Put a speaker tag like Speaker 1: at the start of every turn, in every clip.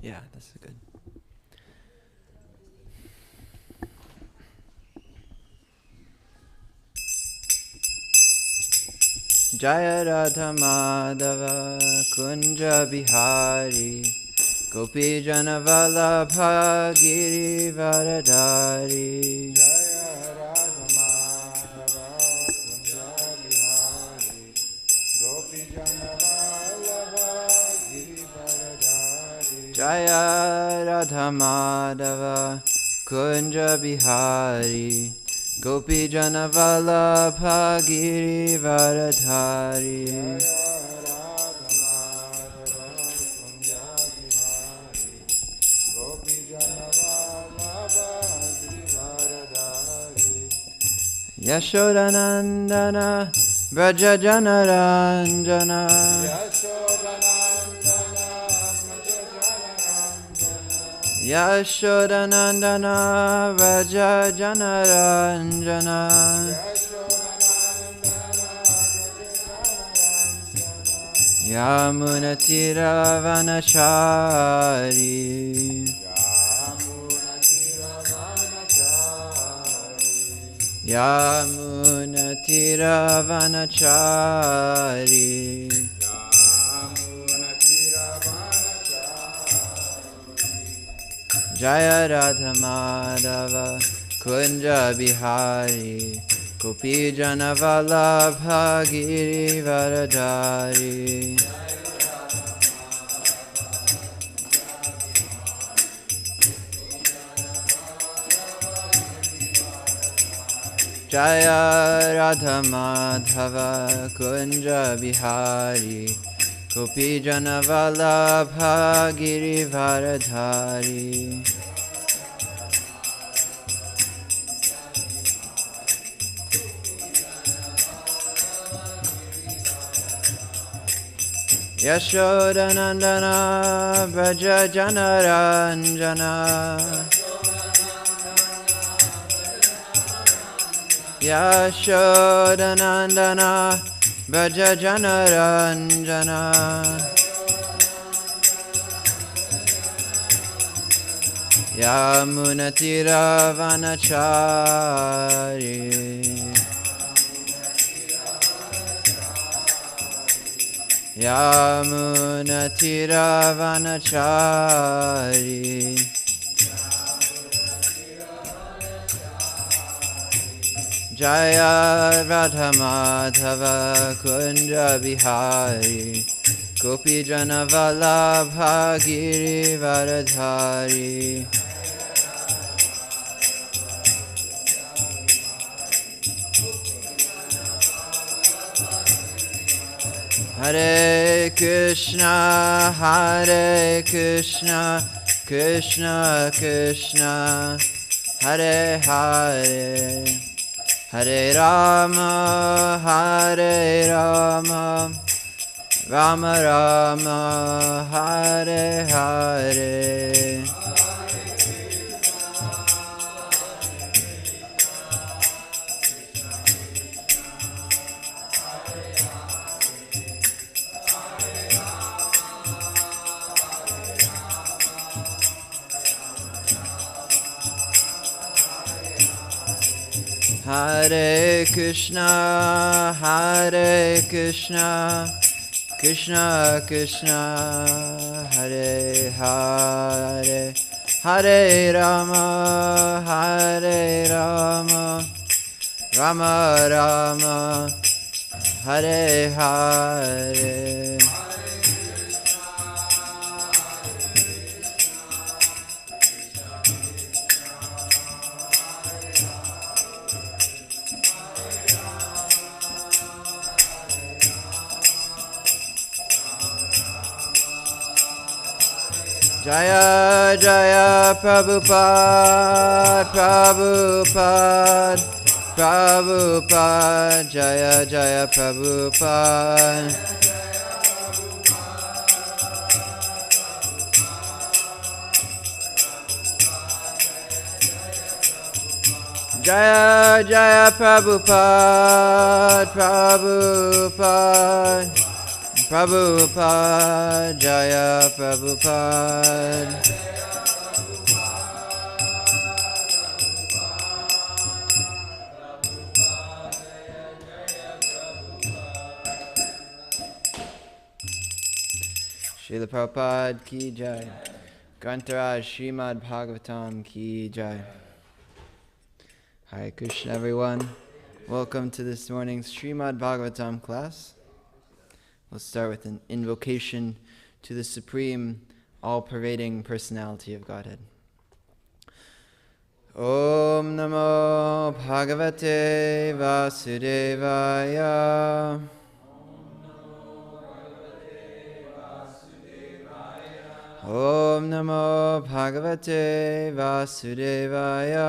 Speaker 1: Yeah, this is good. Jaya Radha Madhava Kunja Bihari Gopi Jana Vallabha Giri Varadari.
Speaker 2: Jaya Radha Madhava Kunja Bihari Gopi Jana Vallabha Giri Varadari.
Speaker 1: Jaya Radha Madhava Kunja Bihari Gopi Jana Vallabha Giri Varadari. Yashodanandana Vraja Janaranjana Yashodanandana Vraja Janaranjana Yamunatira Vanachari Yamunatira Vanachari Jaya Radha Madhava Kunja Bihari Gopi Jana Vallabha Giri Varadari. Jaya Radha Madhava Kunja Bihari Gopi Jana Vallabha Giri Varadari. Yashodanandana Vraja Janaranjana Yashodanandana Vraja Janaranjana Yamunatira Vanachari Yamunatira Vanachari Jaya Radha Madhava Kunja Bihari Gopi Jana Vallabha Giri Varadari. Hare Krishna, Hare Krishna, Krishna Krishna, Hare Hare, Hare Rama, Hare Rama, Rama Rama, Hare Hare. Hare Krishna, Hare Krishna, Krishna Krishna, Hare Hare, Hare Rama, Hare Rama, Rama Rama, Hare Hare. Jaya Jaya Prabhupada, Prabhupada, Prabhupada, Jaya Jaya Prabhupada. Jaya Jaya Prabhupada, Prabhupada. Prabhupada Jaya Prabhupada. Srila Prabhupada ki jai. Grantaraj Srimad Bhagavatam ki jai. Hare Krishna everyone. Welcome to this morning's Srimad Bhagavatam class. We'll start with an invocation to the Supreme, all-pervading personality of Godhead. Om Namo Bhagavate Vasudevaya. Om Namo Bhagavate Vasudevaya.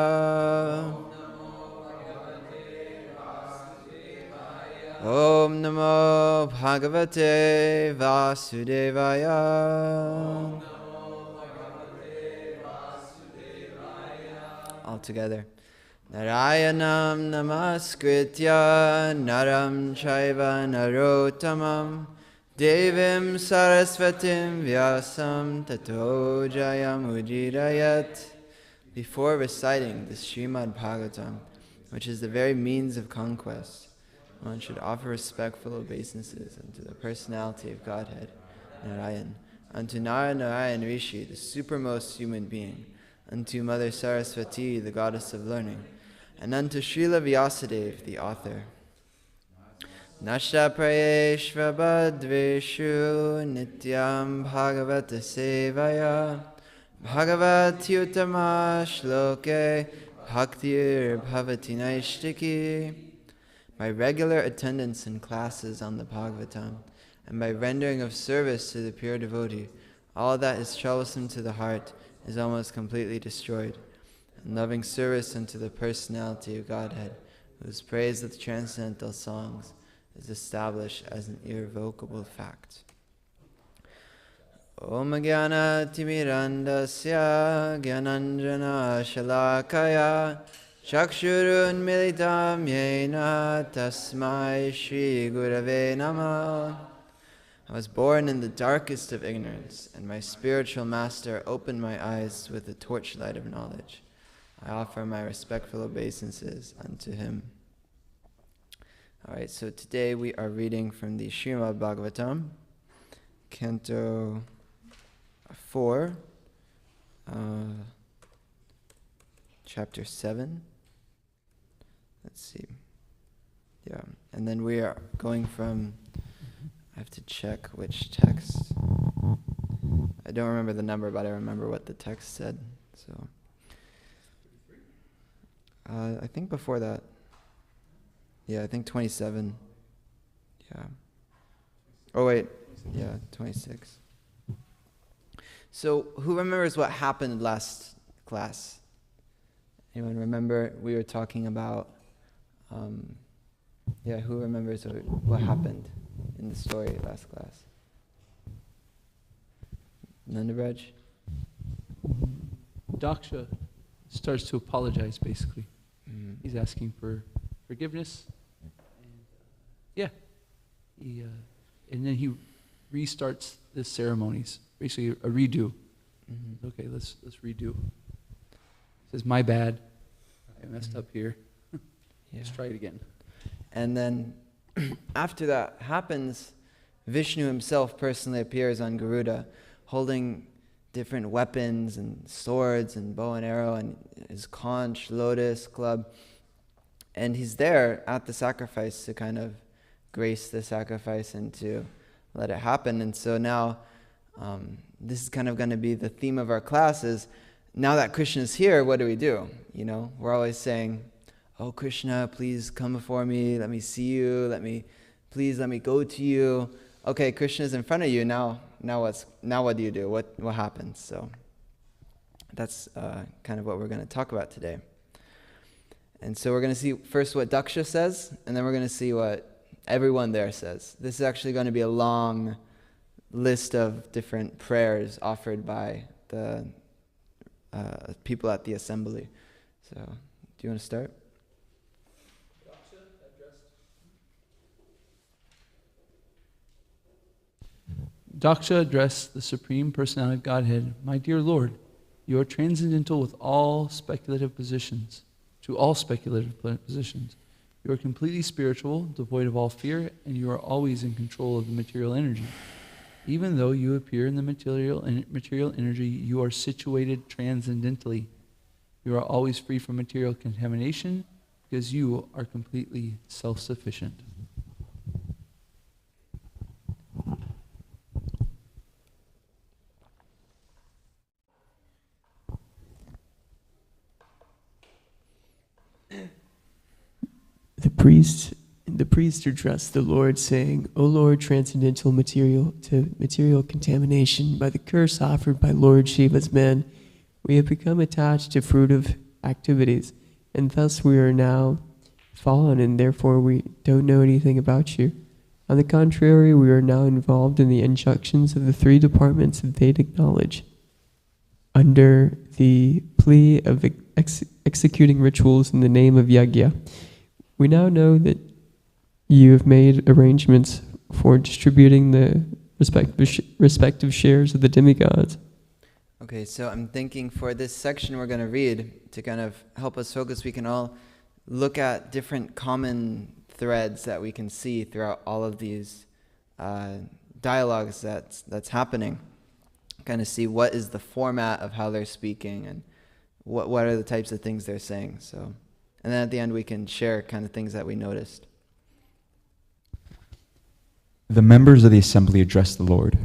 Speaker 1: Om Namo Bhagavate Vasudevaya. All together. Narayanam namaskritya naram chaiva narottamam devim sarasvatim vyasam tato jayam ujirayat. Before reciting the Srimad Bhagavatam, which is the very means of conquest, one should offer respectful obeisances unto the personality of Godhead, Narayan, unto Narayan Rishi, the supermost human being, unto Mother Saraswati, the goddess of learning, and unto Srila Vyasadeva, the author. Nasha prayeshva badveshu nityam bhagavata sevaya bhagavati uttama shloke bhaktir bhavati naishtiki. By regular attendance in classes on the Bhagavatam, and by rendering of service to the pure devotee, all that is troublesome to the heart is almost completely destroyed, and loving service unto the personality of Godhead, whose praise of the transcendental songs is established as an irrevocable fact. Om Jnana Timirandasya Gyananjana Shalakaya Chakshurun Militam Yena Tasmai Shri Gurave Namah. I was born in the darkest of ignorance, and my spiritual master opened my eyes with the torchlight of knowledge. I offer my respectful obeisances unto him. Alright, so today we are reading from the Srimad Bhagavatam, Canto 4, Chapter 7. Let's see. Yeah, and then we are going from, I have to check which text. I don't remember the number, but I remember what the text said. So, I think before that. Yeah, I think 27. Yeah. Oh wait, yeah, 26. So, who remembers what happened last class? Anyone remember? We were talking about, who remembers what happened in the story last class? Nandabraj?
Speaker 3: Daksha starts to apologize, basically.
Speaker 1: Mm-hmm.
Speaker 3: He's asking for forgiveness. And, and then he restarts the ceremonies, basically a redo.
Speaker 1: Mm-hmm.
Speaker 3: Okay, let's redo. He says, my bad. I messed up here. Let's try it again.
Speaker 1: And then after that happens, Vishnu himself personally appears on Garuda, holding different weapons and swords and bow and arrow and his conch, lotus, club. And he's there at the sacrifice to kind of grace the sacrifice and to let it happen. And so now, this is kind of going to be the theme of our class is, now that Krishna is here, what do we do? You know, we're always saying, oh Krishna, please come before me, let me see you, please let me go to you. Okay, Krishna's in front of you, now what do you do? What happens? So that's kind of what we're going to talk about today. And so we're going to see first what Daksha says, and then we're going to see what everyone there says. This is actually going to be a long list of different prayers offered by the people at the assembly. So, do you want to start?
Speaker 3: Daksha addressed the Supreme Personality of Godhead, "My dear Lord, you are transcendental with all speculative positions, to all speculative positions. You are completely spiritual, devoid of all fear, and you are always in control of the material energy. Even though you appear in the material energy, you are situated transcendently. You are always free from material contamination because you are completely self-sufficient."
Speaker 4: The priest addressed the Lord, saying, "O Lord, transcendental material to material contamination, by the curse offered by Lord Shiva's men, we have become attached to fruitive activities, and thus we are now fallen, and therefore we don't know anything about you. On the contrary, we are now involved in the injunctions of the three departments of Vedic knowledge, under the plea of executing rituals in the name of yajna. We now know that you have made arrangements for distributing the respective shares of the demigods."
Speaker 1: Okay, so I'm thinking for this section we're going to read, to kind of help us focus, we can all look at different common threads that we can see throughout all of these dialogues that's happening. Kind of see what is the format of how they're speaking and what are the types of things they're saying. So, and then at the end we can share kind of things that we noticed.
Speaker 5: The members of the assembly addressed the Lord.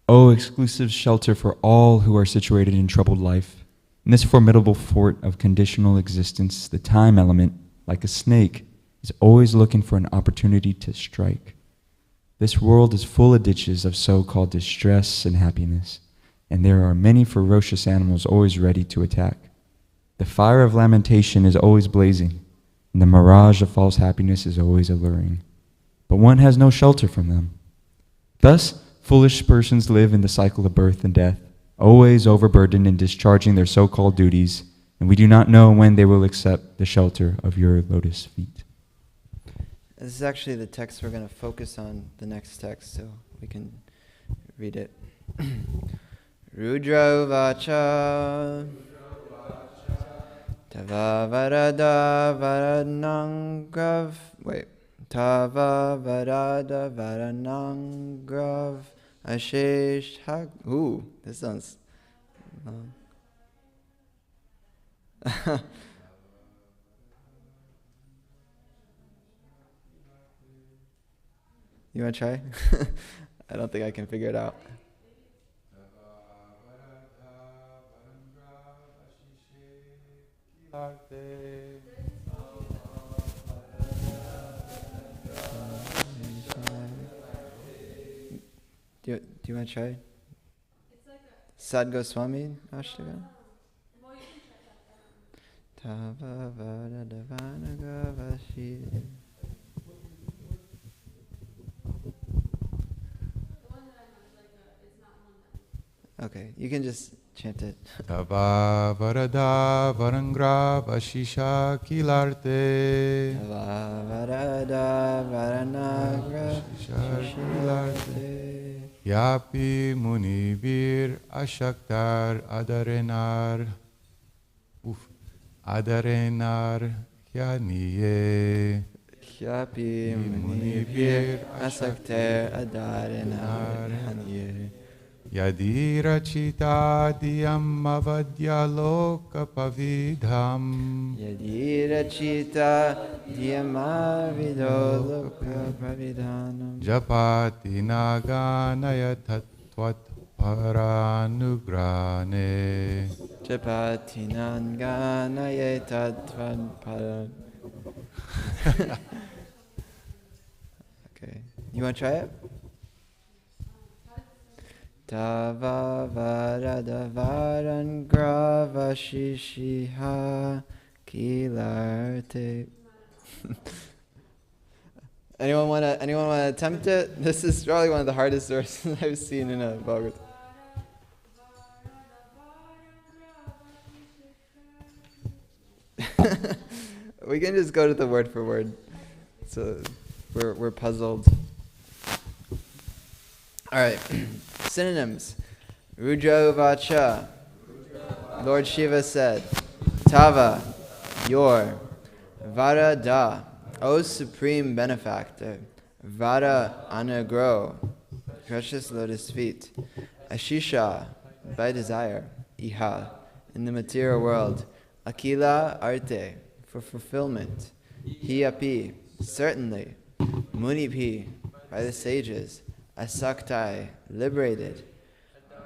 Speaker 5: "O exclusive shelter for all who are situated in troubled life, in this formidable fort of conditional existence, the time element, like a snake, is always looking for an opportunity to strike. This world is full of ditches of so-called distress and happiness, and there are many ferocious animals always ready to attack. The fire of lamentation is always blazing, and the mirage of false happiness is always alluring. But one has no shelter from them. Thus, foolish persons live in the cycle of birth and death, always overburdened in discharging their so-called duties, and we do not know when they will accept the shelter of your lotus feet."
Speaker 1: This is actually the text we're going to focus on, the next text, so we can read it. Rudra Uvacha Tava Varada Varanangrav. Wait. Tava Varada Varanangrav Ashesh Hak. Ooh, this sounds long. You want to try? I don't think I can figure it out. Do you want to try? Sad Goswami Ashtaka? Tava Vada Devanaga Vashi. Okay, you can just chant it.
Speaker 2: Tava Varada Varangra Vashisha Kilarte.
Speaker 1: Tava Varada Varanagra Shishilarte.
Speaker 2: Yapi Munivir Ashaktar Adarenar. Adarenar Hyaniye.
Speaker 1: Yapi Munivir Asakter Adarenar Hanye.
Speaker 2: Yadira Chita Diyam Avadya Loka Pavidham.
Speaker 1: Yadira Chita Diyamavido Loka Pravidhanam.
Speaker 2: Japati Naganaya Tattvat Paranugrane.
Speaker 1: Japati Nanganaye Tattvan Paran. Okay, you want to try it? Tava Varada Varangra Vashishiha Kilarte. Anyone wanna attempt it? This is probably one of the hardest verses I've seen in a Bhagavatam. We can just go to the word for word. So we're puzzled. All right. Synonyms. Rudra Uvacha. Lord Shiva said, Tava, your. Vara Da, O Supreme Benefactor. Vara Anagro, precious lotus feet. Ashisha, by desire. Iha, in the material world. Akila Arte, for fulfillment. Hiapi, certainly. Munibhi, by the sages. Asaktai, liberated.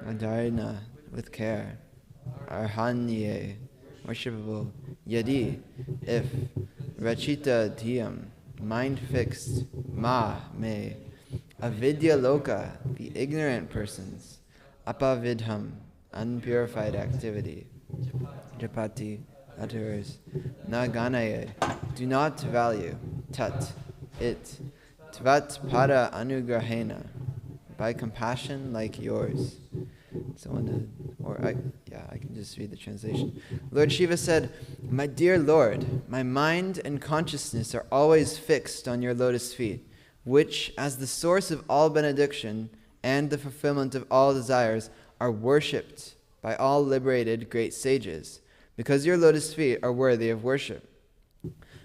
Speaker 1: Adarna, with care. Arhanye, worshipable. Yadi, if. Rachita Dhyam, mind fixed. Ma, may. Avidya Loka, the ignorant persons. Apavidham, unpurified activity. Japati, utterers. Naganaye, do not value. Tat, it. Tvat pada anugrahena, by compassion like yours. I can just read the translation. Lord Shiva said, my dear Lord, my mind and consciousness are always fixed on your lotus feet, which, as the source of all benediction and the fulfillment of all desires, are worshipped by all liberated great sages, because your lotus feet are worthy of worship.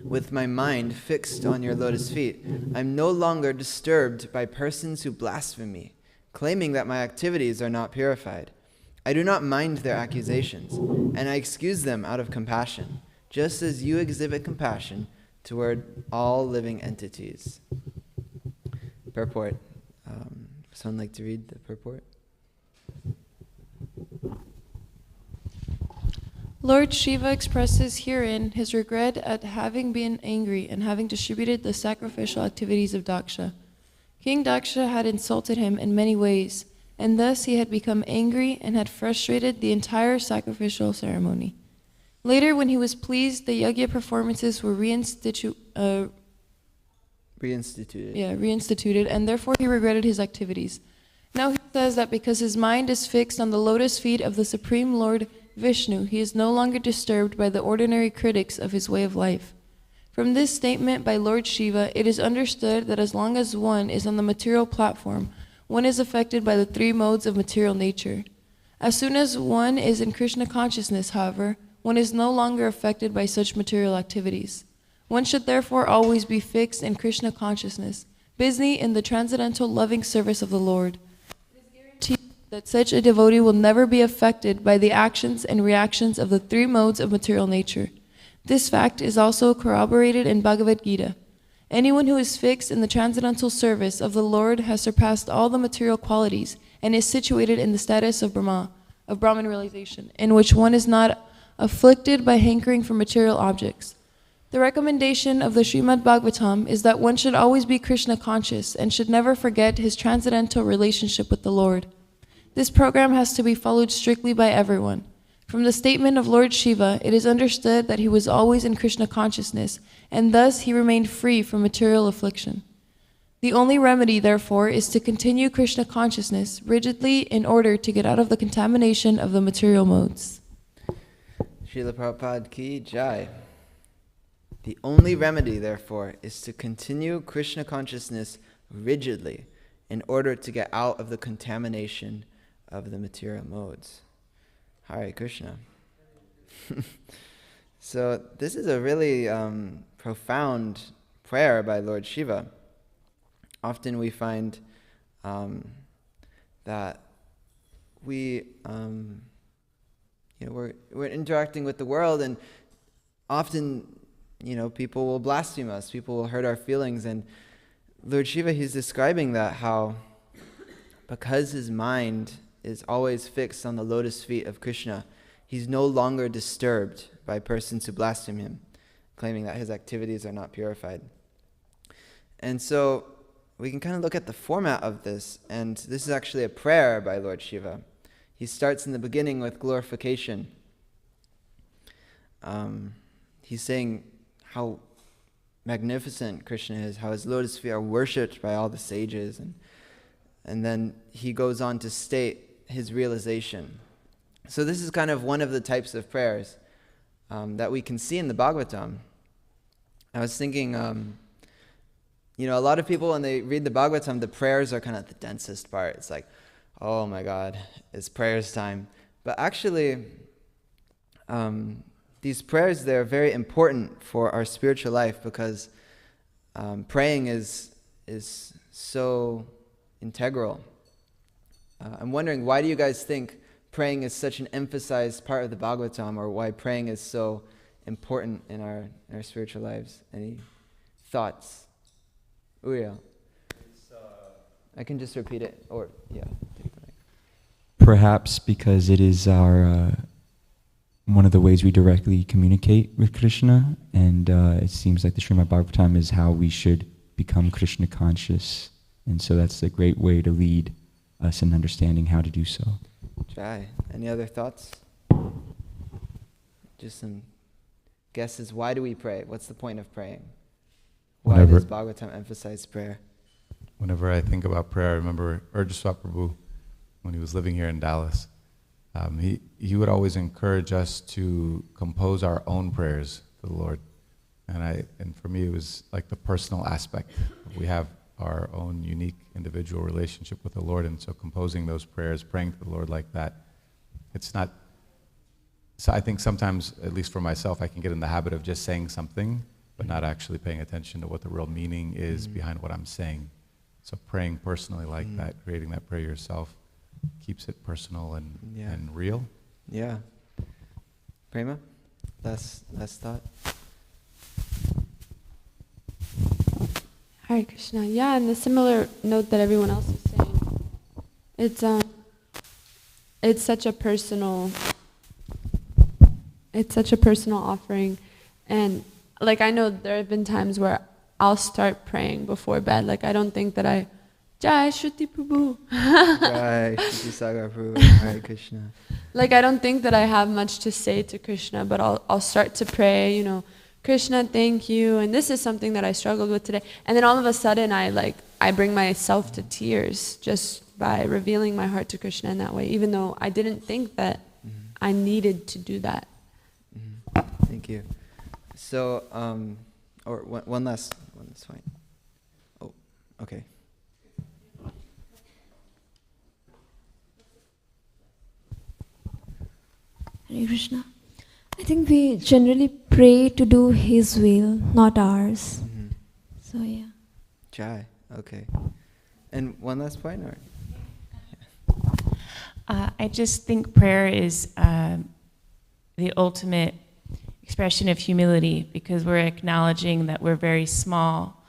Speaker 1: With my mind fixed on your lotus feet, I am no longer disturbed by persons who blaspheme me, claiming that my activities are not purified. I do not mind their accusations, and I excuse them out of compassion, just as you exhibit compassion toward all living entities. Purport. Someone like to read the purport?
Speaker 6: Lord Shiva expresses herein his regret at having been angry and having distributed the sacrificial activities of Daksha. King Daksha had insulted him in many ways, and thus he had become angry and had frustrated the entire sacrificial ceremony. Later, when he was pleased, the yajna performances were reinstituted, and therefore he regretted his activities. Now he says that because his mind is fixed on the lotus feet of the Supreme Lord Vishnu, he is no longer disturbed by the ordinary critics of his way of life. From this statement by Lord Shiva, it is understood that as long as one is on the material platform, one is affected by the three modes of material nature. As soon as one is in Krishna consciousness, however, one is no longer affected by such material activities. One should therefore always be fixed in Krishna consciousness, busy in the transcendental loving service of the Lord. It is guaranteed that such a devotee will never be affected by the actions and reactions of the three modes of material nature. This fact is also corroborated in Bhagavad Gita. Anyone who is fixed in the transcendental service of the Lord has surpassed all the material qualities and is situated in the status of Brahman realization, in which one is not afflicted by hankering for material objects. The recommendation of the Srimad Bhagavatam is that one should always be Krishna conscious and should never forget his transcendental relationship with the Lord. This program has to be followed strictly by everyone. From the statement of Lord Shiva, it is understood that he was always in Krishna consciousness, and thus he remained free from material affliction. The only remedy, therefore, is to continue Krishna consciousness rigidly in order to get out of the contamination of the material modes.
Speaker 1: Srila Prabhupada ki jai. The only remedy, therefore, is to continue Krishna consciousness rigidly in order to get out of the contamination of the material modes. Hare Krishna. So this is a really profound prayer by Lord Shiva. Often we find that we're interacting with the world, and often people will blaspheme us, people will hurt our feelings, and Lord Shiva, he's describing that, how because his mind is always fixed on the lotus feet of Krishna, he's no longer disturbed by persons who blaspheme him, claiming that his activities are not purified. And so we can kind of look at the format of this, and this is actually a prayer by Lord Shiva. He starts in the beginning with glorification. He's saying how magnificent Krishna is, how his lotus feet are worshipped by all the sages, and then he goes on to state his realization. So this is kind of one of the types of prayers that we can see in the Bhagavatam. I was thinking, a lot of people when they read the Bhagavatam, the prayers are kind of the densest part. It's like, oh my God, it's prayers time. But actually, these prayers, they're very important for our spiritual life because praying is so integral. I'm wondering, why do you guys think praying is such an emphasized part of the Bhagavatam, or why praying is so important in our spiritual lives? Any thoughts? Uriel? I can just repeat it, or yeah. Take the mic.
Speaker 5: Perhaps because it is our one of the ways we directly communicate with Krishna, and it seems like the Srimad Bhagavatam is how we should become Krishna conscious, and so that's a great way to lead us in understanding how to do so.
Speaker 1: Jai, any other thoughts? Just some guesses. Why do we pray? What's the point of praying? Why does Bhagavatam emphasize prayer?
Speaker 2: Whenever I think about prayer, I remember Urdhva Prabhu, when he was living here in Dallas. He would always encourage us to compose our own prayers to the Lord. And for me, it was like the personal aspect. We have our own unique individual relationship with the Lord, and so composing those prayers, praying to the Lord like that, it's not, so I think sometimes, at least for myself, I can get in the habit of just saying something, but not actually paying attention to what the real meaning is behind what I'm saying. So praying personally like that, creating that prayer yourself, keeps it personal and real.
Speaker 1: Yeah. Prema? Last thought?
Speaker 7: Hare Krishna. Yeah, and the similar note that everyone else is saying. It's such a personal offering, and like I know there have been times where I'll start praying before bed. Like I don't think that I Jai Shruti Prabhu.
Speaker 1: Jai Shruti Sagar Prabhu. Hare Krishna.
Speaker 7: Like I don't think that I have much to say to Krishna, but I'll start to pray, you know, Krishna, thank you, and this is something that I struggled with today. And then all of a sudden I bring myself to tears just by revealing my heart to Krishna in that way, even though I didn't think that I needed to do that.
Speaker 1: Thank you. So, or one last one, that's fine. Oh, okay.
Speaker 8: Hare Krishna. I think we generally pray to do His will, not ours. So yeah.
Speaker 1: Jai, okay. And one last point, or?
Speaker 9: I just think prayer is the ultimate expression of humility, because we're acknowledging that we're very small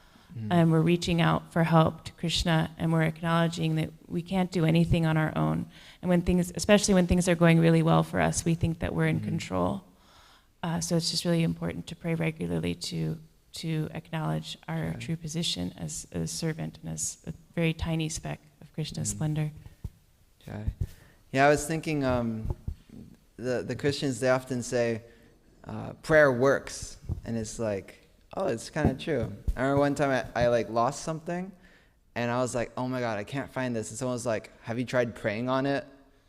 Speaker 9: and we're reaching out for help to Krishna, and we're acknowledging that we can't do anything on our own. And when things, especially when things are going really well for us, we think that we're in control. So it's just really important to pray regularly to acknowledge our true position as a servant and as a very tiny speck of Krishna's splendor.
Speaker 1: Jai. Yeah, I was thinking, the Christians, they often say, prayer works, and it's like, oh, it's kind of true. I remember one time I lost something, and I was like, oh my God, I can't find this. And someone was like, have you tried praying on it?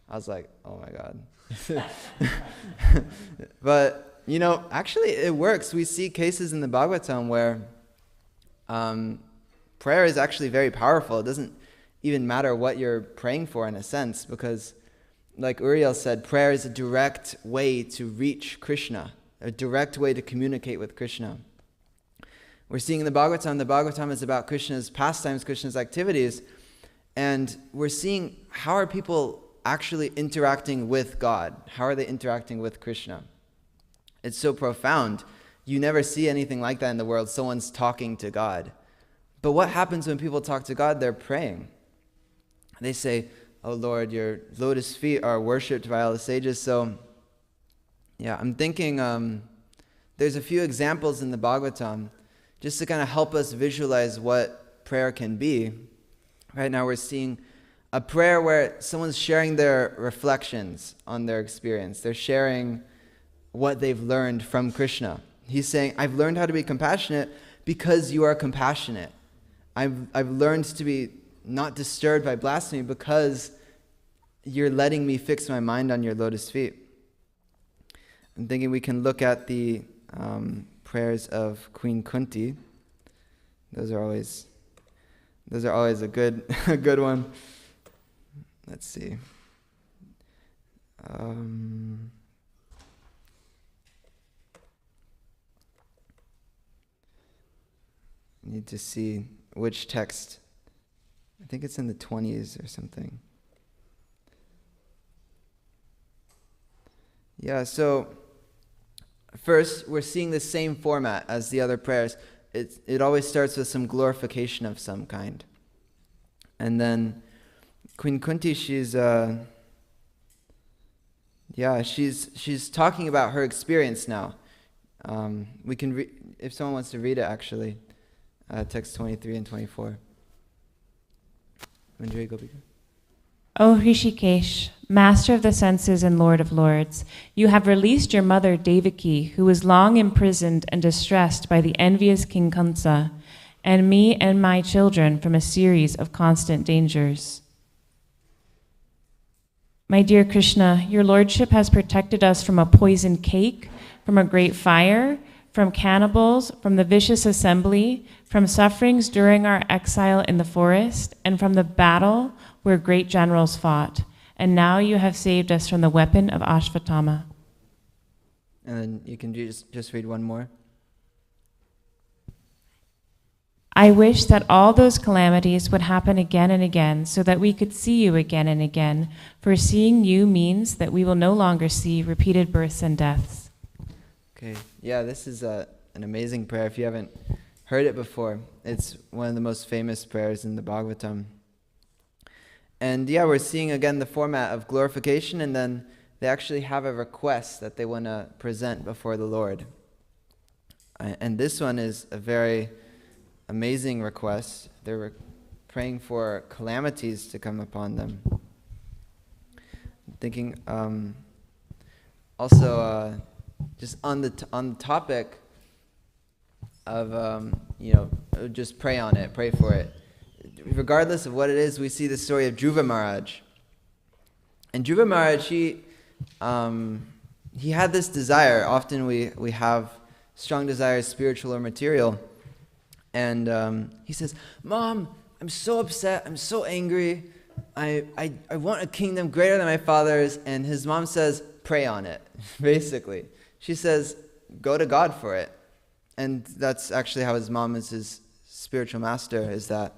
Speaker 1: I was like, oh my God. But, you know, actually it works. We see cases in the Bhagavatam where prayer is actually very powerful. It doesn't even matter what you're praying for, in a sense, because like Uriel said, prayer is a direct way to reach Krishna, a direct way to communicate with Krishna. We're seeing in the Bhagavatam is about Krishna's pastimes, Krishna's activities, and we're seeing how are people actually interacting with God? How are they interacting with Krishna? It's so profound. You never see anything like that in the world. Someone's talking to God. But what happens when people talk to God? They're praying. They say, oh Lord, your lotus feet are worshipped by all the sages. So, yeah, I'm thinking there's a few examples in the Bhagavatam just to kind of help us visualize what prayer can be. Right now we're seeing a prayer where someone's sharing their reflections on their experience. They're sharing what they've learned from Krishna. He's saying, I've learned how to be compassionate because you are compassionate. I've learned to be not disturbed by blasphemy because you're letting me fix my mind on your lotus feet. I'm thinking we can look at the prayers of Queen Kunti. Those are always a good one. let's see. Need to see which text. I think it's in the 20s or something. Yeah, so first we're seeing the same format as the other prayers. It always starts with some glorification of some kind. And then Queen Kunti, she's talking about her experience now. We can if someone wants to read it, actually, text 23 and 24. Manjari, go begin.
Speaker 9: O Hrishikesh, master of the senses and lord of lords, you have released your mother Devaki, who was long imprisoned and distressed by the envious King Kansa, and me and my children from a series of constant dangers. My dear Krishna, your lordship has protected us from a poisoned cake, from a great fire, from cannibals, from the vicious assembly, from sufferings during our exile in the forest, and from the battle where great generals fought. And now you have saved us from the weapon of Ashvatthama.
Speaker 1: And then you can just read one more.
Speaker 9: I wish that all those calamities would happen again and again, so that we could see you again and again, for seeing you means that we will no longer see repeated births and deaths.
Speaker 1: Okay, yeah, this is an amazing prayer. If you haven't heard it before, it's one of the most famous prayers in the Bhagavatam. And yeah, we're seeing again the format of glorification, and then they actually have a request that they want to present before the Lord. And this one is a very amazing request. They're praying for calamities to come upon them. Thinking also just on the topic of just pray on it, pray for it. Regardless of what it is, we see the story of Dhruva Maharaj. And Dhruva Maharaj, he had this desire. Often we have strong desires, spiritual or material. And he says, "Mom, I'm so upset. I'm so angry. I want a kingdom greater than my father's." And his mom says, "Pray on it," basically. She says, "Go to God for it." And that's actually how his mom is his spiritual master, is that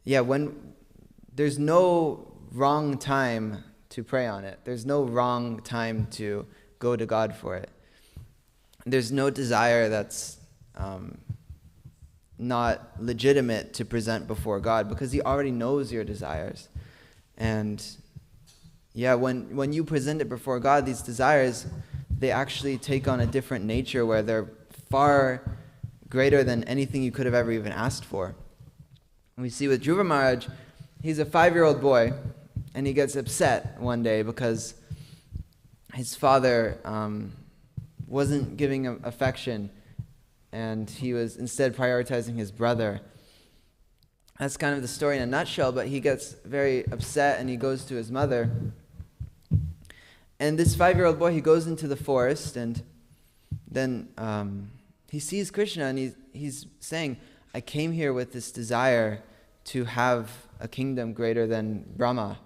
Speaker 1: when there's no wrong time to pray on it. There's no wrong time to go to God for it. There's no desire that's not legitimate to present before God, because He already knows your desires. And when you present it before God, these desires, they actually take on a different nature where they're far greater than anything you could have ever even asked for. And we see with Dhruva Maharaj, he's a 5-year-old boy, and he gets upset one day because his father wasn't giving him affection, and he was instead prioritizing his brother. That's kind of the story in a nutshell, but he gets very upset and he goes to his mother. And this 5-year-old boy, he goes into the forest, and then he sees Krishna, and he's saying, "I came here with this desire to have a kingdom greater than Brahma.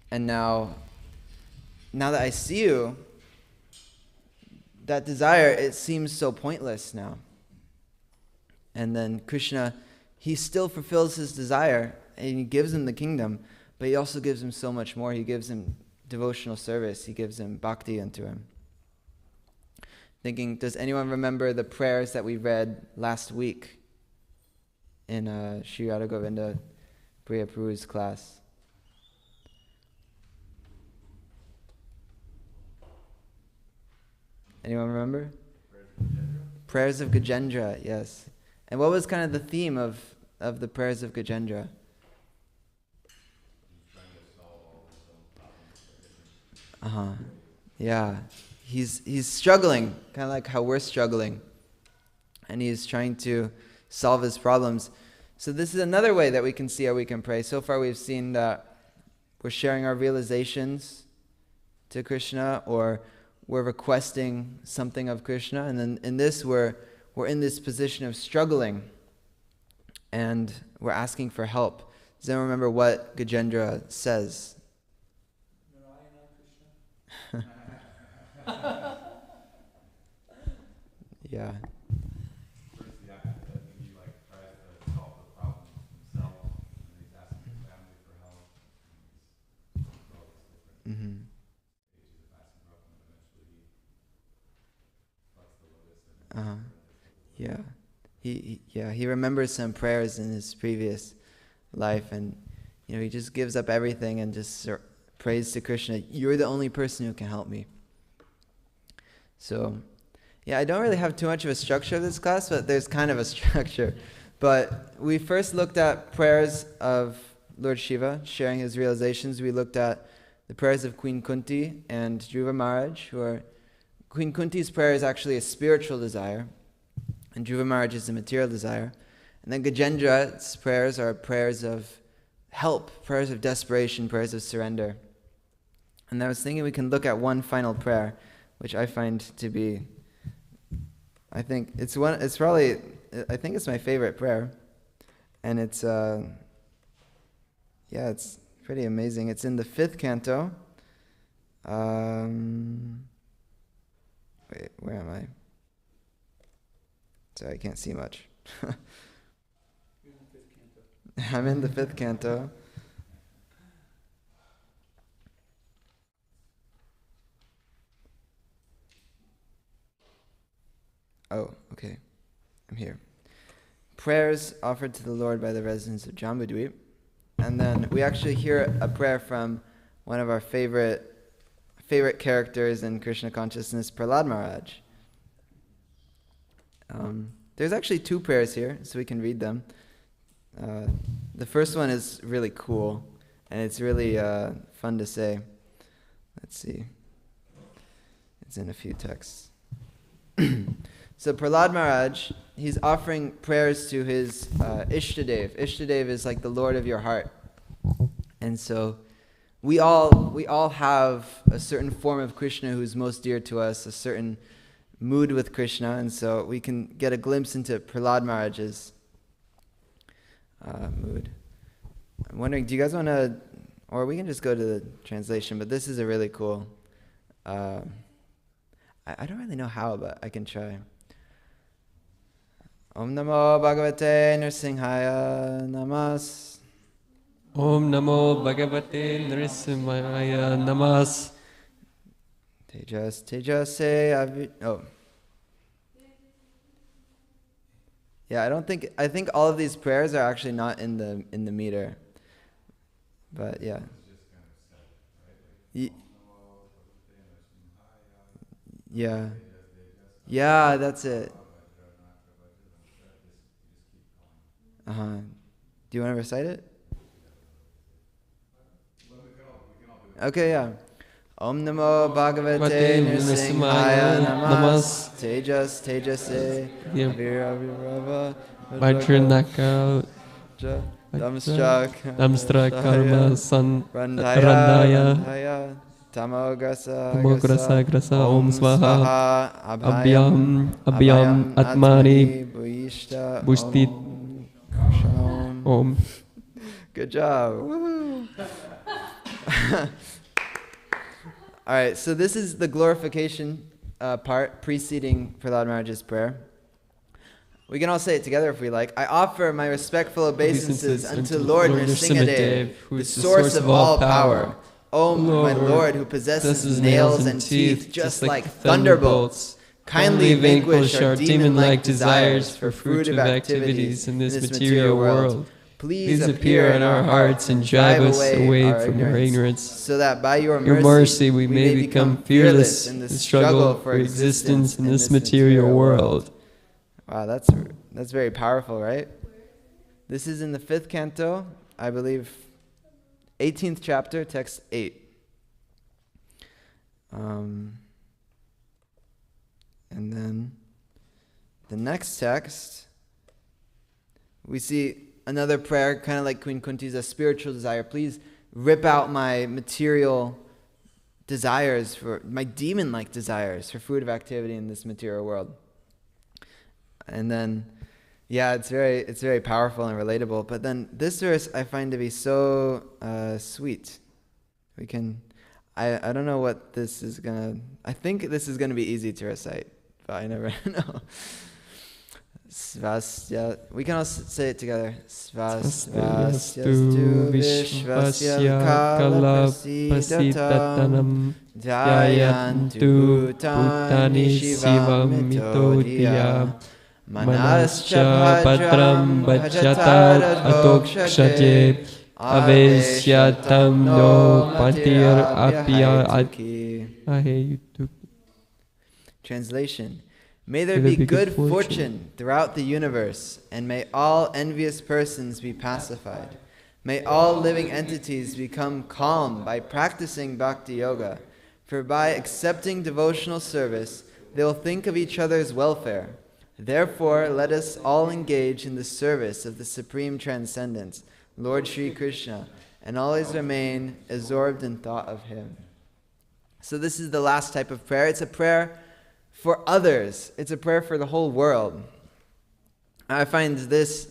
Speaker 1: And now that I see you, that desire, it seems so pointless now." And then Krishna, he still fulfills his desire, and he gives him the kingdom, but he also gives him so much more. He gives him devotional service. He gives him bhakti unto him. Thinking, does anyone remember the prayers that we read last week in Sri Radha Govinda Priya Prabhu's class? Anyone remember? Prayers of Gajendra, yes. And what was kind of the theme of the prayers of Gajendra? Yeah. He's struggling, kind of like how we're struggling. And he's trying to solve his problems. So this is another way that we can see how we can pray. So far we've seen that we're sharing our realizations to Krishna, or we're requesting something of Krishna, and then in this we're in this position of struggling, and we're asking for help. Does anyone remember what Gajendra says? Yeah. Mm-hmm. Yeah. He remembers some prayers in his previous life, and he just gives up everything and just prays to Krishna, "You're the only person who can help me." So, I don't really have too much of a structure of this class, but there's kind of a structure. But we first looked at prayers of Lord Shiva, sharing his realizations. We looked at the prayers of Queen Kunti and Dhruva Maharaj, Queen Kunti's prayer is actually a spiritual desire, and Dhruva Maharaj is a material desire. And then Gajendra's prayers are prayers of help, prayers of desperation, prayers of surrender. And I was thinking we can look at one final prayer, which I find to be, I think it's my favorite prayer. And it's pretty amazing. It's in the 5th canto. Wait, where am I? Sorry, I can't see much. I'm in the 5th canto. Oh, okay. I'm here. Prayers offered to the Lord by the residents of Jambudweep. And then we actually hear a prayer from one of our favorite characters in Krishna consciousness, Prahlad Maharaj. There's actually 2 prayers here, so we can read them. The first one is really cool, and it's really fun to say. Let's see. It's in a few texts. So Prahlad Maharaj, he's offering prayers to his Ishtadev. Ishtadev is like the Lord of your heart. And so we all have a certain form of Krishna who's most dear to us, a certain mood with Krishna, and so we can get a glimpse into Prahlad Maharaj's mood. I'm wondering, do you guys want to, or we can just go to the translation, but this is a really cool, I don't really know how, but I can try. Om Namo Bhagavate Nrsimhaya Namas.
Speaker 4: Om Namo Bhagavate Nrsimhaya Namas.
Speaker 1: Tejase Yeah, I think all of these prayers are actually not in the meter. But yeah. Yeah. Yeah, that's it. Do you want to recite it? Okay, yeah. Om Namo Bhagavate Nrsimhaya Namas. Tejase Avirava
Speaker 4: Vajranaka
Speaker 1: Damstra
Speaker 4: Karma San
Speaker 1: Randhaya Tamograsa
Speaker 4: Grasa Om Swaha Abhyam Atmani Bushtit Om.
Speaker 1: Good job. Woo-hoo. All right, so this is the glorification part preceding Prahlad Maharaj's prayer. We can all say it together if we like. I offer my respectful obeisances unto Lord Nrsimhadev, the source of all power. O my Lord, who possesses nails and teeth just like thunderbolts, kindly vanquish our demon-like desires for fruitive activities in this material world. Please appear in our hearts and drive us away from our ignorance, so that by your mercy we may become fearless in the struggle for existence in this material world. Wow, that's very powerful, right? This is in the 5th canto, I believe, 18th chapter, text 8. And then the next text, we see another prayer, kind of like Queen Kunti's, a spiritual desire. Please rip out my material desires, for my demon-like desires for fruitive activity in this material world. And then Yeah, it's very powerful and relatable. But then this verse I find to be so sweet. I don't know what this is I think this is gonna be easy to recite, but I never know. Svasya. We can all say it together. Svasyastu Vishvasya Kala Prasidatam Dhyayantu Bhutani Shivam Mitodya Manascha Bhadram Bhajatar Adokshaje Avesyatam No Patir Apya. Translation. May there be good fortune throughout the universe, and may all envious persons be pacified. May all living entities become calm by practicing bhakti yoga, for by accepting devotional service, they will think of each other's welfare. Therefore, let us all engage in the service of the Supreme Transcendence, Lord Sri Krishna, and always remain absorbed in thought of Him. So this is the last type of prayer. It's a prayer for others. It's a prayer for the whole world. I find this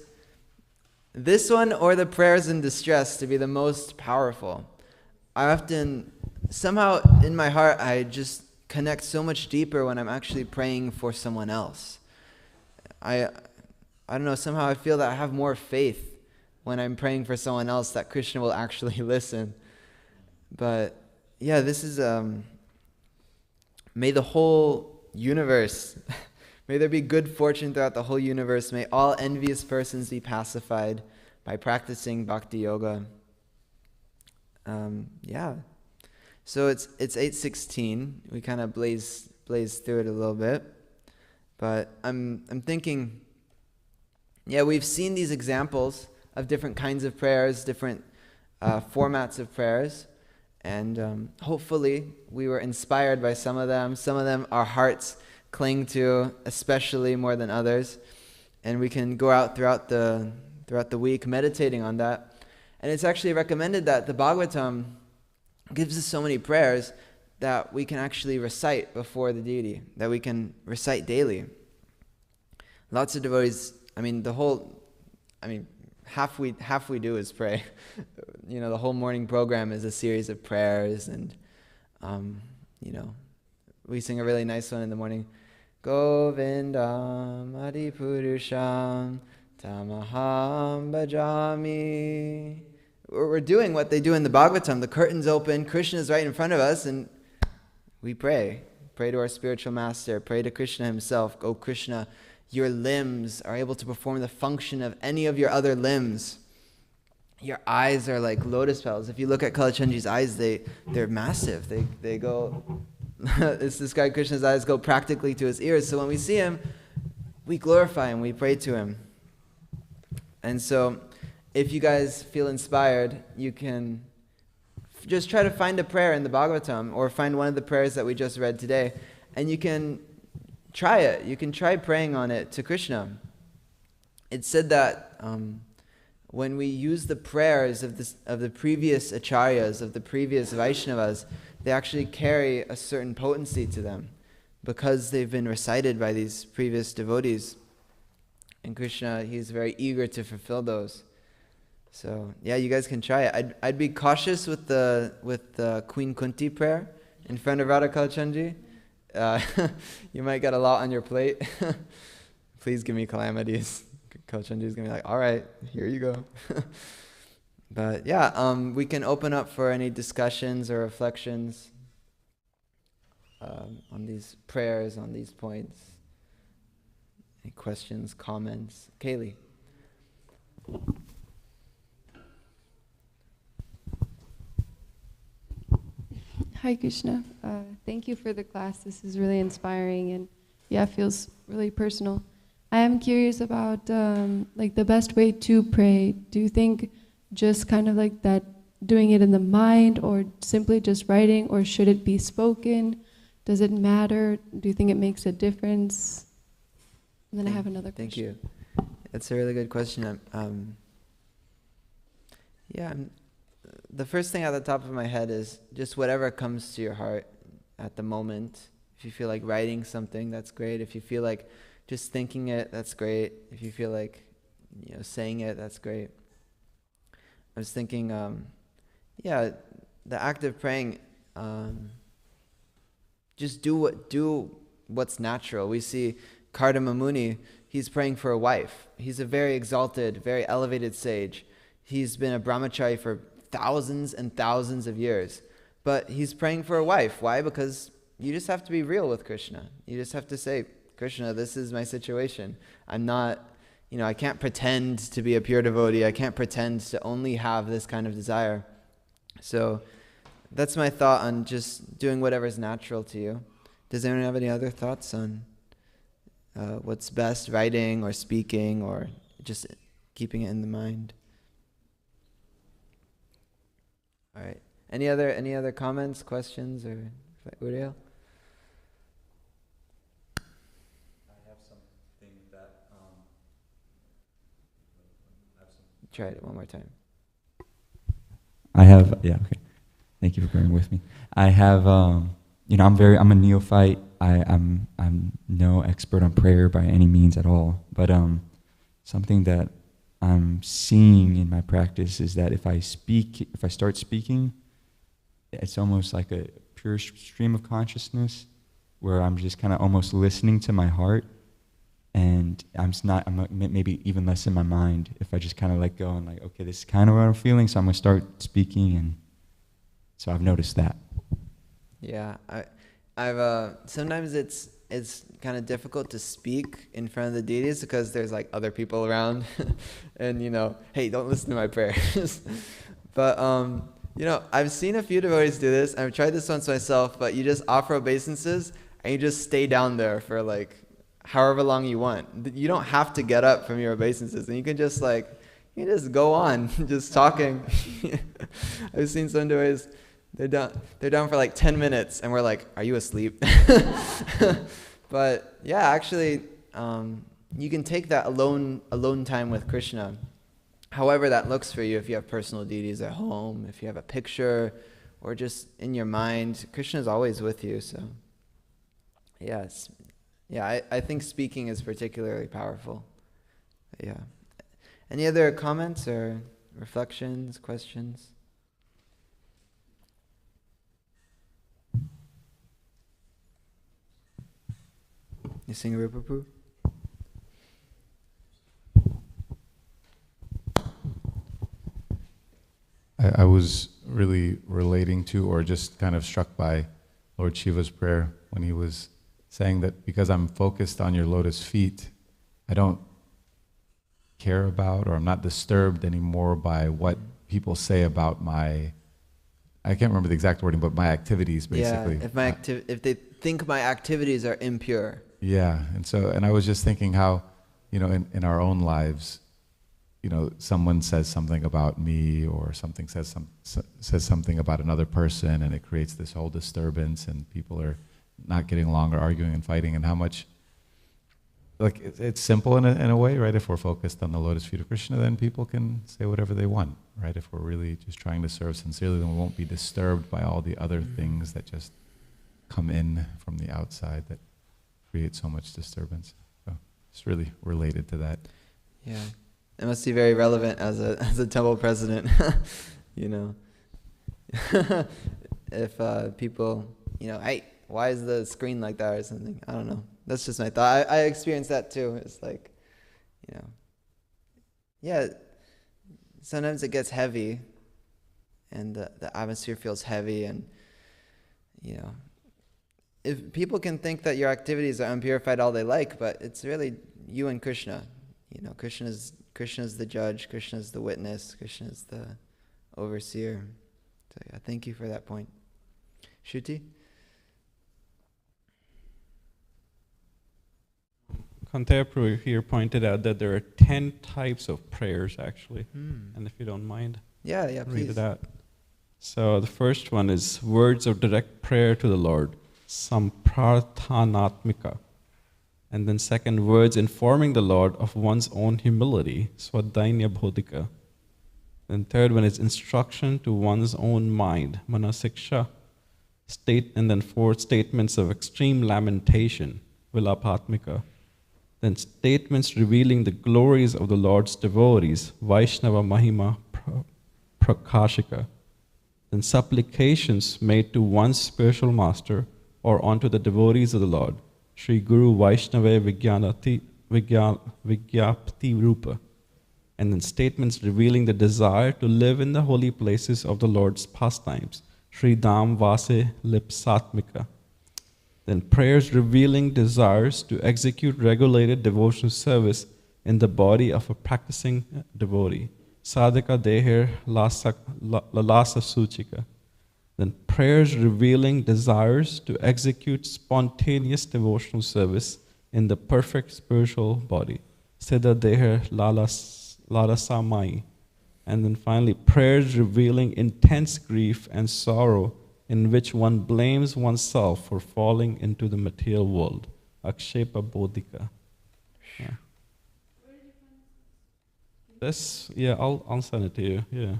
Speaker 1: one or the prayers in distress to be the most powerful. I often, somehow in my heart, I just connect so much deeper when I'm actually praying for someone else. I don't know, somehow I feel that I have more faith when I'm praying for someone else that Krishna will actually listen. But yeah, this is, may the whole universe, may there be good fortune throughout the whole universe. May all envious persons be pacified by practicing bhakti yoga. So it's 8:16. We kind of blaze through it a little bit, but I'm thinking, yeah, we've seen these examples of different kinds of prayers, different formats of prayers. And hopefully we were inspired by some of them. Some of them our hearts cling to, especially more than others. And we can go out throughout the week meditating on that. And it's actually recommended that the Bhagavatam gives us so many prayers that we can actually recite before the deity, that we can recite daily. Lots of devotees, half we do is pray. The whole morning program is a series of prayers, and we sing a really nice one in the morning. Govindam Adipurusham Tamaham Bhajami. We're doing what they do in the Bhagavatam. The curtain's open, Krishna is right in front of us, and we pray. Pray to our spiritual master, pray to Krishna himself. Oh Krishna, your limbs are able to perform the function of any of your other limbs. Your eyes are like lotus petals. If you look at Kalachandji's eyes, they're massive. They go, it's described, Krishna's eyes go practically to his ears. So when we see him, we glorify him, we pray to him. And so if you guys feel inspired, you can just try to find a prayer in the Bhagavatam, or find one of the prayers that we just read today, and you can try it. You can try praying on it to Krishna. It's said that when we use the prayers of the previous acharyas, of the previous Vaishnavas, they actually carry a certain potency to them because they've been recited by these previous devotees. And Krishna, he's very eager to fulfill those. So yeah, you guys can try it. I'd be cautious with the Queen Kunti prayer in front of Radha Kalachandji. You might get a lot on your plate. Please give me calamities. Kalachandji is going to be like, all right, here you go. But yeah, we can open up for any discussions or reflections on these prayers, on these points. Any questions, comments? Kaylee.
Speaker 10: Hi, Krishna. Thank you for the class. This is really inspiring and feels really personal. I am curious about the best way to pray. Do you think just kind of like that, doing it in the mind, or simply just writing, or should it be spoken? Does it matter? Do you think it makes a difference? And then I have another question.
Speaker 1: Thank you. That's a really good question. The first thing at the top of my head is just whatever comes to your heart at the moment. If you feel like writing something, that's great. If you feel like just thinking it, that's great. If you feel like, saying it, that's great. I was thinking, the act of praying, just do what's natural. We see Kardama Muni, he's praying for a wife. He's a very exalted, very elevated sage. He's been a brahmachari for thousands and thousands of years. But he's praying for a wife. Why? Because you just have to be real with Krishna. You just have to say, Krishna, this is my situation. I'm not, I can't pretend to be a pure devotee. I can't pretend to only have this kind of desire. So that's my thought on just doing whatever's natural to you. Does anyone have any other thoughts on what's best, writing or speaking or just keeping it in the mind? All right. Any other comments, questions, or Uriel? Try it one more time.
Speaker 5: Okay. Thank you for going with me. I have, I'm a neophyte. I'm no expert on prayer by any means at all. But something that I'm seeing in my practice is that if I start speaking, it's almost like a pure stream of consciousness where I'm just kind of almost listening to my heart. And I'm maybe even less in my mind if I just kind of let go and like, okay, this is kind of what I'm feeling, so I'm going to start speaking. And so I've noticed that. Yeah,
Speaker 1: I've sometimes it's kind of difficult to speak in front of the deities because there's like other people around and hey, don't listen to my prayers. But I've seen a few devotees do this. I've tried this once myself, but you just offer obeisances and you just stay down there for like however long you want. You don't have to get up from your obeisances, and you can just go on just talking. I've seen some devotees, they're down for like 10 minutes and we're like, are you asleep? But yeah, actually you can take that alone time with Krishna, however that looks for you. If you have personal deities at home, if you have a picture, or just in your mind, Krishna is always with you. So yes. Yeah, I think speaking is particularly powerful. Yeah. Any other comments or reflections, questions? Nisingha.
Speaker 2: I was really relating to, or just kind of struck by Lord Shiva's prayer when he was saying that because I'm focused on your lotus feet, I don't care about, or I'm not disturbed anymore by what people say about I can't remember the exact wording, but my activities, basically.
Speaker 1: Yeah, if they think my activities are impure.
Speaker 2: Yeah, and I was just thinking how, in our own lives, someone says something about me, or something says something about another person, and it creates this whole disturbance, and people are not getting along or arguing and fighting, and how much, like, it's simple in a way, right? If we're focused on the lotus feet of Krishna, then people can say whatever they want, right? If we're really just trying to serve sincerely, then we won't be disturbed by all the other things that just come in from the outside that create so much disturbance. So it's really related to that.
Speaker 1: Yeah, it must be very relevant as a temple president, if people, hey, why is the screen like that or something? I don't know. That's just my thought. I experienced that too. It's like, sometimes it gets heavy and the atmosphere feels heavy, and, if people can think that your activities are unpurified all they like, but it's really you and Krishna. Krishna's the judge, Krishna's the witness, Krishna's the overseer. So yeah, thank you for that point. Shruti?
Speaker 11: Kanteya here pointed out that there are 10 types of prayers, actually. And if you don't mind,
Speaker 1: read
Speaker 11: please. It out. So the first one is words of direct prayer to the Lord, samprarthanatmika. And then second, words informing the Lord of one's own humility, swadainya bodhika. Then third one is instruction to one's own mind, manasiksha. And then fourth, statements of extreme lamentation, vilapatmika. Then statements revealing the glories of the Lord's devotees, Vaishnava Mahima Prakashika. Then supplications made to one's spiritual master or onto the devotees of the Lord, Sri Guru Vaishnava Vigyapti Rupa. And then statements revealing the desire to live in the holy places of the Lord's pastimes, Sri Dham Vase Lipsatmika. Then prayers revealing desires to execute regulated devotional service in the body of a practicing devotee, Sadhaka Deher Lalasa Suchika. Then prayers revealing desires to execute spontaneous devotional service in the perfect spiritual body, Siddha Deher Lalasamai. And then finally, prayers revealing intense grief and sorrow in which one blames oneself for falling into the material world, Akshepa Bodhika. Yeah. This, yeah, I'll send it to you, yeah.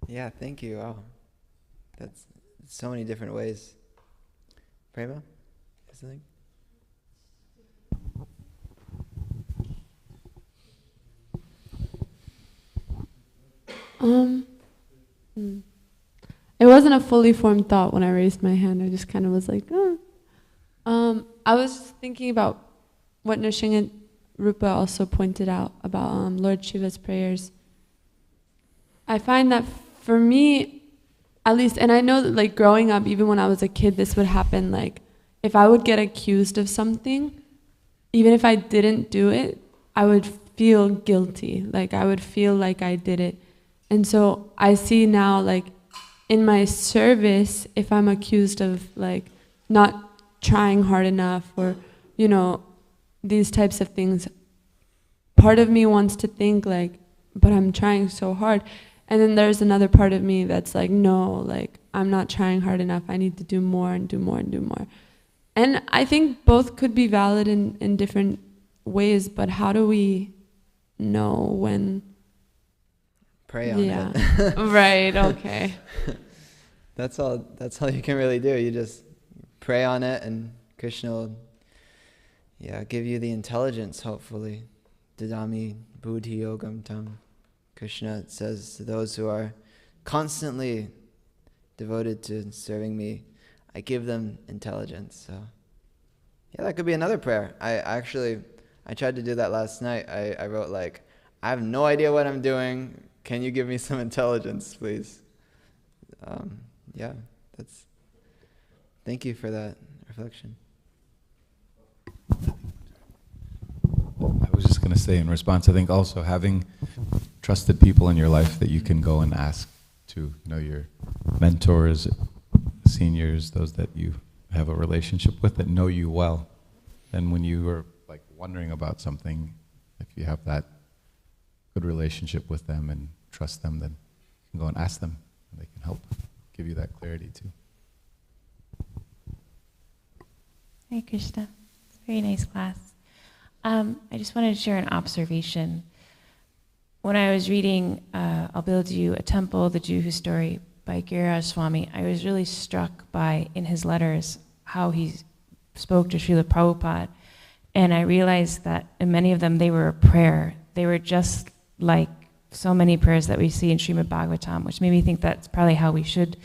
Speaker 1: Yeah, thank you. Wow. That's so many different ways. Prema? Something?
Speaker 7: It wasn't a fully formed thought when I raised my hand. I just kind of was like, I was thinking about what Nrsimha Rupa also pointed out about Lord Shiva's prayers. I find that for me, at least, and I know that like growing up, even when I was a kid, this would happen. Like if I would get accused of something, even if I didn't do it, I would feel guilty. Like I would feel like I did it. And so I see now, like in my service, if I'm accused of like not trying hard enough or, you know, these types of things, part of me wants to think like, but I'm trying so hard. And then there's another part of me that's like, no, like I'm not trying hard enough. I need to do more and do more and do more. And I think both could be valid in different ways, but how do we know when?
Speaker 1: Pray on it.
Speaker 7: Right, okay.
Speaker 1: That's all you can really do. You just pray on it and Krishna will give you the intelligence, hopefully. Dadami buddhi yogam tam. Krishna says to those who are constantly devoted to serving me, I give them intelligence. So that could be another prayer. I tried to do that last night. I wrote like, I have no idea what I'm doing. Can you give me some intelligence, please? Thank you for that reflection.
Speaker 2: I was just going to say in response, I think also having trusted people in your life that you can go and ask to, your mentors, seniors, those that you have a relationship with that know you well. And when you are like wondering about something, if you have that good relationship with them and trust them, then you can go and ask them, and they can help give you that clarity too.
Speaker 9: Hare Krishna. It's a very nice class. I just wanted to share an observation. When I was reading I'll Build You a Temple, the Jew Whose Story by Giriraj Swami, I was really struck by, in his letters, how he spoke to Srila Prabhupada. And I realized that in many of them, they were a prayer. They were just like so many prayers that we see in Srimad Bhagavatam, which made me think that's probably how we should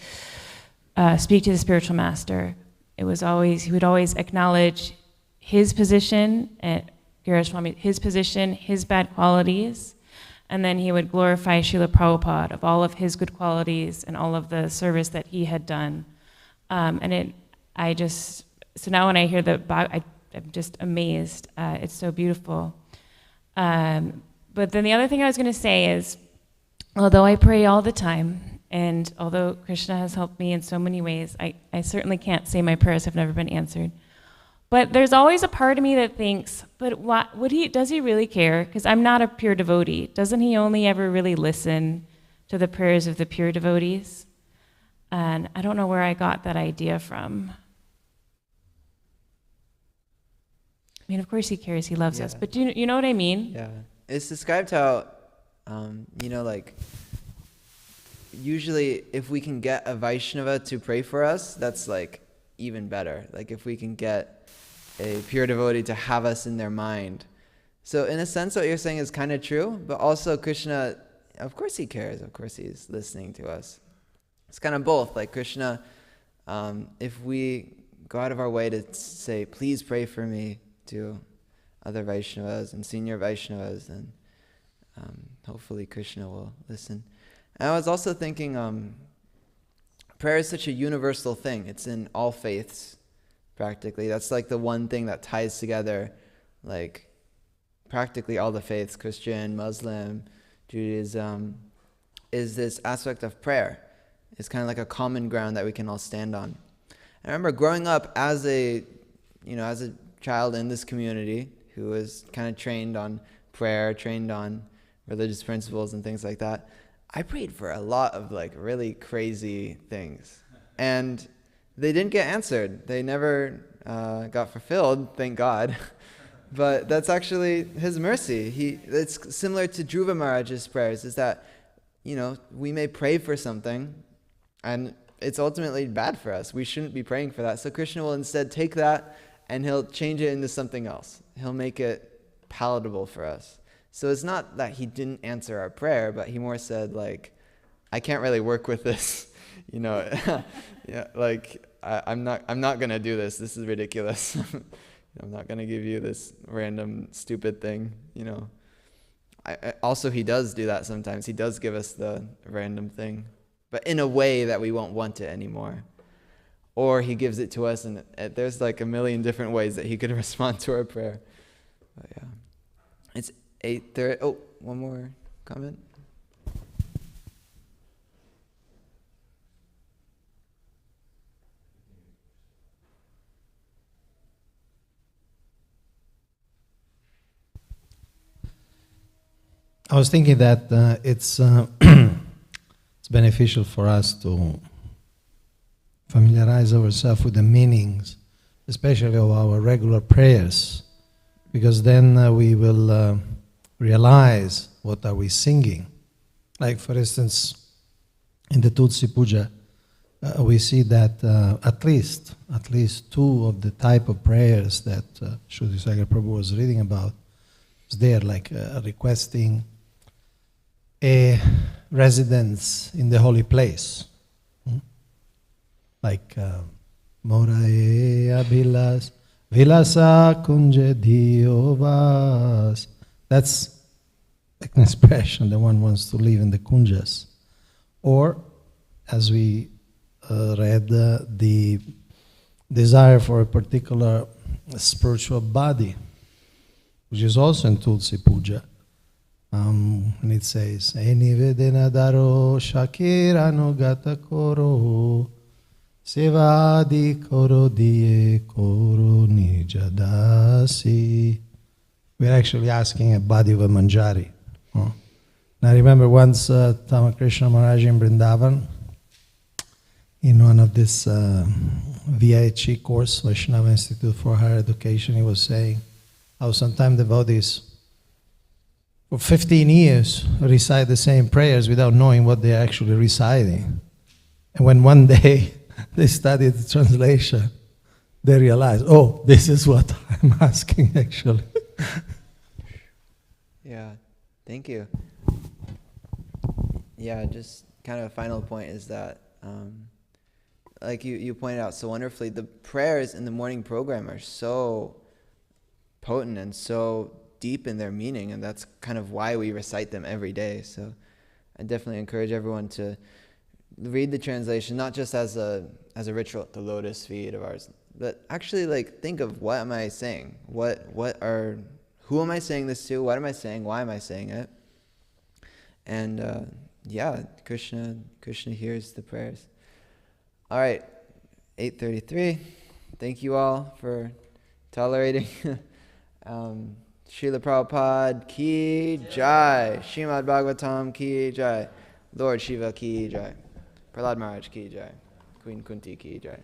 Speaker 9: speak to the spiritual master. He would always acknowledge his position, Giriraj Swami, his position, his bad qualities, and then he would glorify Srila Prabhupada of all of his good qualities and all of the service that he had done. So now when I hear I'm just amazed. It's so beautiful. But then the other thing I was going to say is, although I pray all the time, and although Krishna has helped me in so many ways, I certainly can't say my prayers have never been answered. But there's always a part of me that thinks, but does he really care? Because I'm not a pure devotee. Doesn't he only ever really listen to the prayers of the pure devotees? And I don't know where I got that idea from. I mean, of course he cares, he loves us, but do you know what I mean?
Speaker 1: Yeah. It's described how, usually if we can get a Vaishnava to pray for us, that's like even better. Like if we can get a pure devotee to have us in their mind. So in a sense, what you're saying is kind of true, but also Krishna, of course he cares, of course he's listening to us. It's kind of both. Like Krishna, if we go out of our way to say, please pray for me to other Vaishnavas and senior Vaishnavas, then hopefully Krishna will listen. And I was also thinking, prayer is such a universal thing. It's in all faiths, practically. That's like the one thing that ties together, like, practically all the faiths, Christian, Muslim, Judaism, is this aspect of prayer. It's kind of like a common ground that we can all stand on. I remember growing up as a child in this community who was kind of trained on prayer, trained on religious principles and things like that. I prayed for a lot of like really crazy things, and they didn't get answered. They never got fulfilled, thank God. But that's actually His mercy. It's similar to Dhruva Maharaj's prayers, is that, we may pray for something, and it's ultimately bad for us. We shouldn't be praying for that. So Krishna will instead take that, and He'll change it into something else. He'll make it palatable for us. So it's not that He didn't answer our prayer, but He more said, like, I can't really work with this, yeah, like I'm not gonna do this. This is ridiculous. I'm not gonna give you this random stupid thing, Also, He does do that sometimes. He does give us the random thing, but in a way that we won't want it anymore. Or He gives it to us, and there's like a million different ways that He could respond to our prayer. But yeah, it's 8:30. Oh, one more comment.
Speaker 12: I was thinking that it's beneficial for us to familiarize ourselves with the meanings, especially of our regular prayers, because then we will realize what are we singing. Like, for instance, in the Tulsi Puja, we see that at least two of the type of prayers that Shruti Sagar Prabhu was reading about is there, like requesting a residence in the holy place. Like Morae Abhilas Vilasa Kunje Diovas. That's an expression that one wants to live in the kunjas. Or, as we read, the desire for a particular spiritual body, which is also in Tulsi Puja. And it says, Eni vedena daro shakirano gata koro sevadi koro diye koro nijadasi. We're actually asking a body of a manjari. And I remember once Tamakrishna Maharaj in Vrindavan, in one of this VIH course, Vaishnava Institute for Higher Education, he was saying how sometimes devotees for 15 years recite the same prayers without knowing what they're actually reciting. And when one day they studied the translation, they realized, oh, this is what I'm asking actually.
Speaker 1: Yeah, thank you. Yeah, just kind of a final point is that, like you pointed out so wonderfully, the prayers in the morning program are so potent and so deep in their meaning, and that's kind of why we recite them every day. So I definitely encourage everyone to read the translation, not just as a ritual, the lotus feet of ours, but actually like think of, what am I saying? Who am I saying this to? What am I saying? Why am I saying it? And yeah, Krishna hears the prayers. All right, 8:33. Thank you all for tolerating. Srila Prabhupada ki jai. Srimad Bhagavatam ki jai. Lord Shiva ki jai. Prahlad Maharaj ki jai. Queen Kunti ki jai.